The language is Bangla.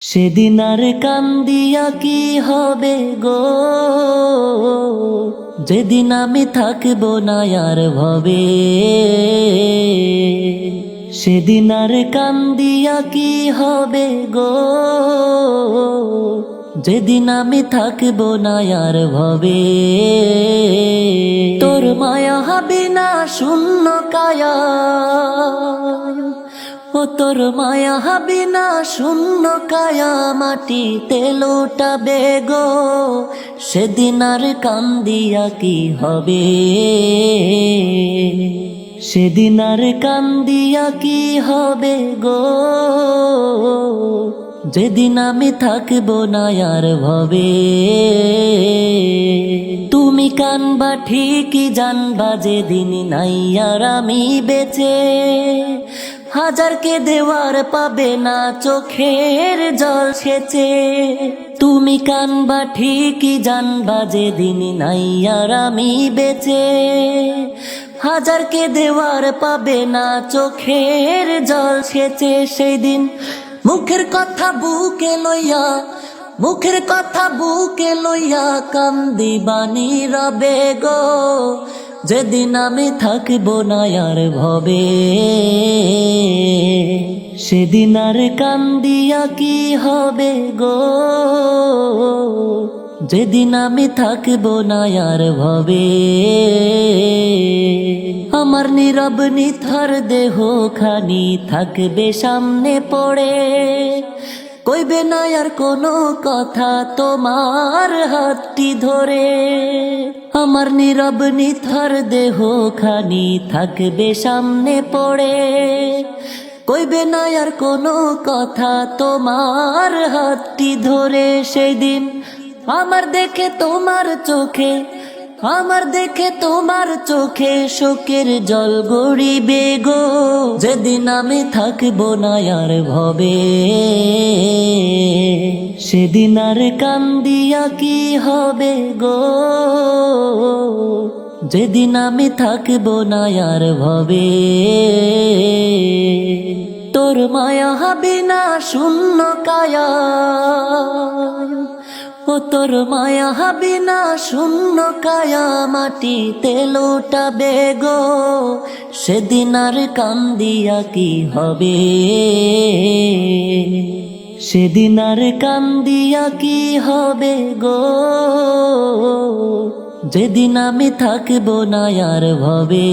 সেদিন আর কান্দিয়া কি হবে গো, যেদিন আমি থাকব না আর ভবে। সেদিন আর কান্দিয়া কি হবে গো, যেদিন আমি থাকব না আর ভবে। তোর মায়া হবে না শূন্য কায়া, ও তোর মায়া হবে না শূন্য কায়া মাটিতে লোটাবে গো। সেদিন আর কান্দিয়া কি হবে, সেদিন আর কান্দিয়া কি হবে গো, যেদিন আমি থাকব না আর ভবে। তুমি কানবা ঠিকই জানবা যেদিন নাই আর আমি বেঁচে, হাজারকে দেওয়ার পাবে না চোখের জল সেচে। তুমি কানবা ঠিকই জানবা যেদিন নাই আর আমি বেঁচে, হাজারকে দেওয়ার পাবে না চোখের জল সেচে। সেই দিন মুখের কথা বুকে লইয়া, মুখের কথা বুকে লইয়া কান্দিবানি রবে গো, যেদিন আমি থাকব না আর ভবে। সেদিন আর কান্দিয়া কি হবে গো, যেদিন আমি থাকব না আর ভবে। আমার নীরব নিথর দেহ খানি থাকবে সামনে পড়ে, কইবে না আর কোনো কথা তোমার হাতটি ধরে। আমার নীরব নিথর দেহ খানি থাকবে সামনে পড়ে, কইবে না আর কোনো কথা তোমার হাতটি ধরে। সেই দিন আমার দেখে তোমার চোখে, আমার দেখে তোমার চোখে শোকের জল গড়িবে গো, যেদিন আমি থাকব না আর ভবে। সেদিন আর কান্দিয়া কি হবে গো, যেদিন আমি থাকব না আর ভবে। তোর মায়া হবে না শূন্য কায়া, ও তোর মায়া হবে না শূন্য কায়া মাটিতে লোটাবে গো, সেদিন আর কান্দিয়া কি হবে, সেদিন আর কান্দিয়া কি হবে গো, যেদিন আমি থাকব না আর ভবে।